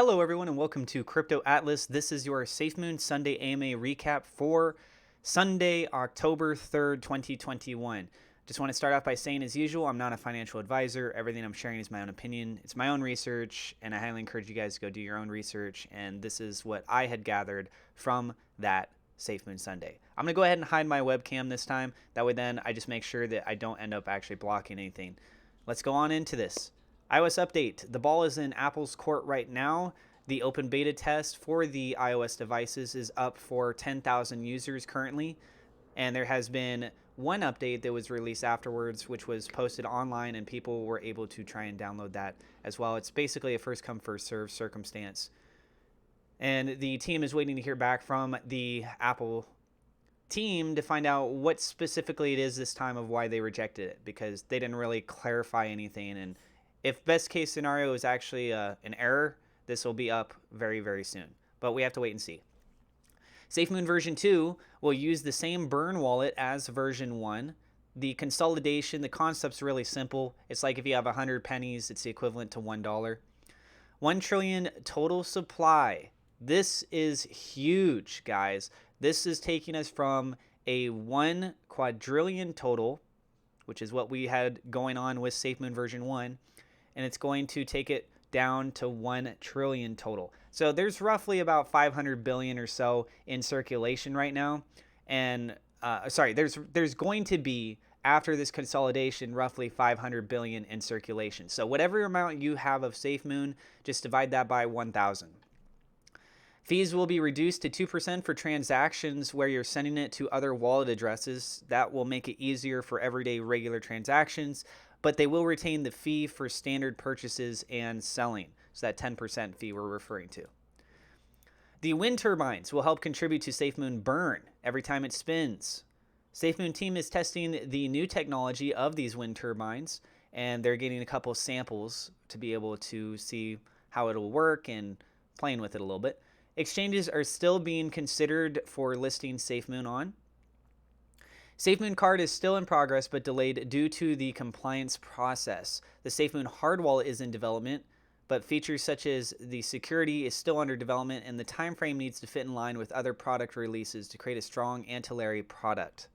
Hello, everyone, and welcome to Crypto Atlas. This is your SafeMoon Sunday AMA recap for Sunday, October 3rd, 2021. Just want to start off by saying, as usual, I'm not a financial advisor. Everything I'm sharing is my own opinion. It's my own research, and I highly encourage you guys to go do your own research. And this is what I had gathered from that SafeMoon Sunday. I'm going to go ahead and hide my webcam this time. That way, then I just make sure that I don't end up actually blocking anything. Let's go on into this. iOS update. The ball is in Apple's court right now. The open beta test for the iOS devices is up for 10,000 users currently. And there has been one update that was released afterwards, which was posted online, and people were able to try and download that as well. It's basically a first come, first serve circumstance. And the team is waiting to hear back from the Apple team to find out what specifically it is this time of why they rejected it, because they didn't really clarify anything. And if best case scenario is actually an error, this will be up very, very soon. But we have to wait and see. SafeMoon version 2 will use the same burn wallet as version 1. The consolidation, the concept's really simple. It's like if you have 100 pennies, it's the equivalent to $1. 1 trillion total supply. This is huge, guys. This is taking us from a 1 quadrillion total, which is what we had going on with SafeMoon version 1, and it's going to take it down to 1 trillion total. So there's roughly about 500 billion or so in circulation right now. And there's going to be, after this consolidation, roughly 500 billion in circulation. So whatever amount you have of SafeMoon, just divide that by 1,000. Fees will be reduced to 2% for transactions where you're sending it to other wallet addresses. That will make it easier for everyday regular transactions, but they will retain the fee for standard purchases and selling. So that 10% fee we're referring to. The wind turbines will help contribute to SafeMoon burn every time it spins. SafeMoon team is testing the new technology of these wind turbines, and they're getting a couple samples to be able to see how it'll work and playing with it a little bit. Exchanges are still being considered for listing SafeMoon on. SafeMoon card is still in progress but delayed due to the compliance process. The SafeMoon hard wallet is in development, but features such as the security is still under development, and the time frame needs to fit in line with other product releases to create a strong ancillary product.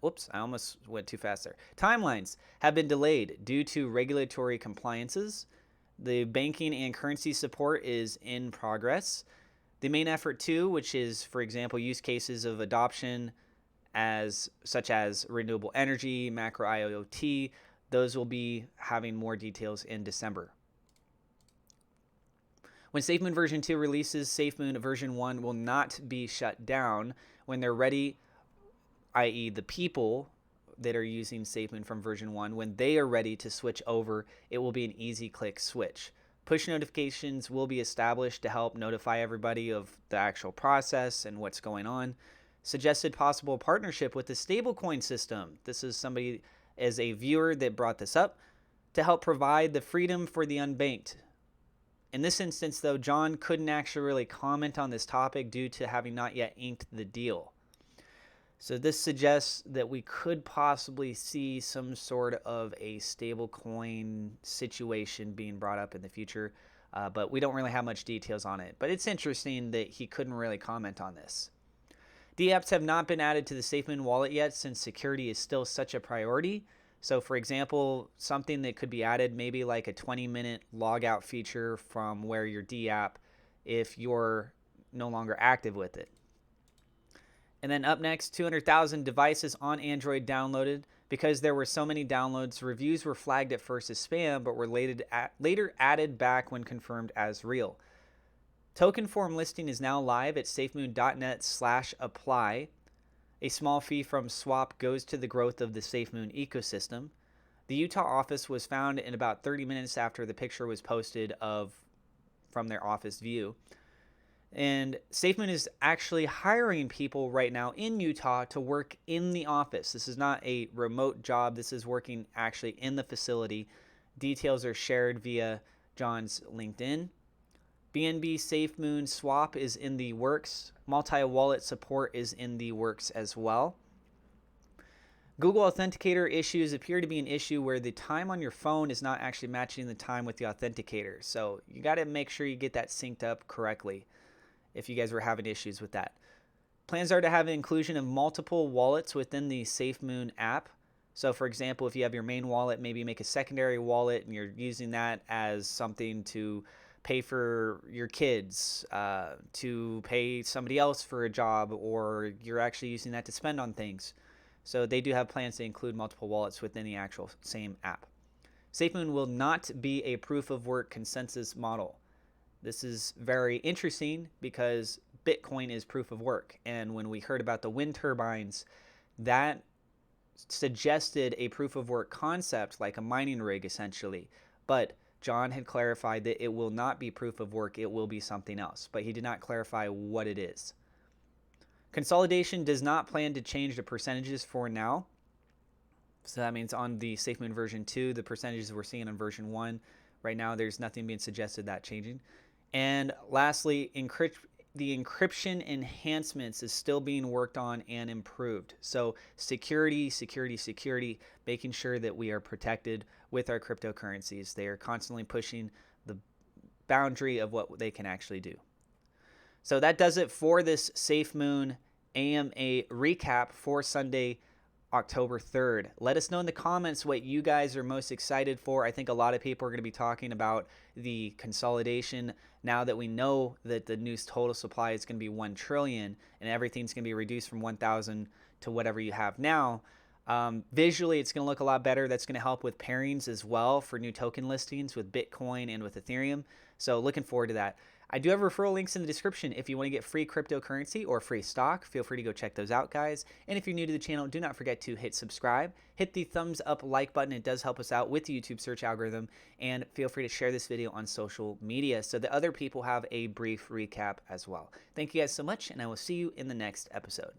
Whoops, I almost went too fast there. Timelines have been delayed due to regulatory compliances. The banking and currency support is in progress. The main effort too, which is, for example, use cases of adoption such as renewable energy, macro IoT, those will be having more details in December. When SafeMoon version 2 releases, SafeMoon version 1 will not be shut down when they're ready, i.e. the people that are using SafeMoon from version 1, when they are ready to switch over, it will be an easy click switch. Push notifications will be established to help notify everybody of the actual process and what's going on. Suggested possible partnership with the stablecoin system. This is somebody as a viewer that brought this up to help provide the freedom for the unbanked. In this instance, though, John couldn't actually really comment on this topic due to having not yet inked the deal. So this suggests that we could possibly see some sort of a stablecoin situation being brought up in the future, but we don't really have much details on it. But it's interesting that he couldn't really comment on this. DApps have not been added to the SafeMoon wallet yet since security is still such a priority. So for example, something that could be added, maybe like a 20-minute logout feature from where your DApp if you're no longer active with it. And then up next, 200,000 devices on Android downloaded. Because there were so many downloads, reviews were flagged at first as spam, but were later added back when confirmed as real. Token form listing is now live at safemoon.net/apply. A small fee from swap goes to the growth of the SafeMoon ecosystem. The Utah office was found in about 30 minutes after the picture was posted from their office view. And SafeMoon is actually hiring people right now in Utah to work in the office. This is not a remote job. This is working actually in the facility. Details are shared via John's LinkedIn. BNB SafeMoon swap is in the works. Multi-wallet support is in the works as well. Google Authenticator issues appear to be an issue where the time on your phone is not actually matching the time with the authenticator. So you got to make sure you get that synced up correctly if you guys were having issues with that. Plans are to have an inclusion of multiple wallets within the SafeMoon app. So for example, if you have your main wallet, maybe make a secondary wallet and you're using that as something to pay for your kids, to pay somebody else for a job, or you're actually using that to spend on things. So they do have plans to include multiple wallets within the actual same app. SafeMoon will not be a proof of work consensus model. This is very interesting because Bitcoin is proof of work. And when we heard about the wind turbines, that suggested a proof of work concept like a mining rig essentially. But John had clarified that it will not be proof of work, it will be something else. But he did not clarify what it is. Consolidation does not plan to change the percentages for now. So that means on the SafeMoon version 2, the percentages we're seeing on version 1, right now there's nothing being suggested that changing. And lastly, the encryption enhancements is still being worked on and improved. So security, making sure that we are protected with our cryptocurrencies. They are constantly pushing the boundary of what they can actually do. So that does it for this SafeMoon AMA recap for Sunday, October 3rd. Let us know in the comments what you guys are most excited for. I think a lot of people are going to be talking about the consolidation now that we know that the new total supply is going to be 1 trillion and everything's going to be reduced from 1,000 to whatever you have now. Visually, it's going to look a lot better. That's going to help with pairings as well for new token listings with Bitcoin and with Ethereum. So looking forward to that. I do have referral links in the description. If you want to get free cryptocurrency or free stock, feel free to go check those out, guys. And if you're new to the channel, do not forget to hit subscribe, hit the thumbs up like button. It does help us out with the YouTube search algorithm. And feel free to share this video on social media so that other people have a brief recap as well. Thank you guys so much, and I will see you in the next episode.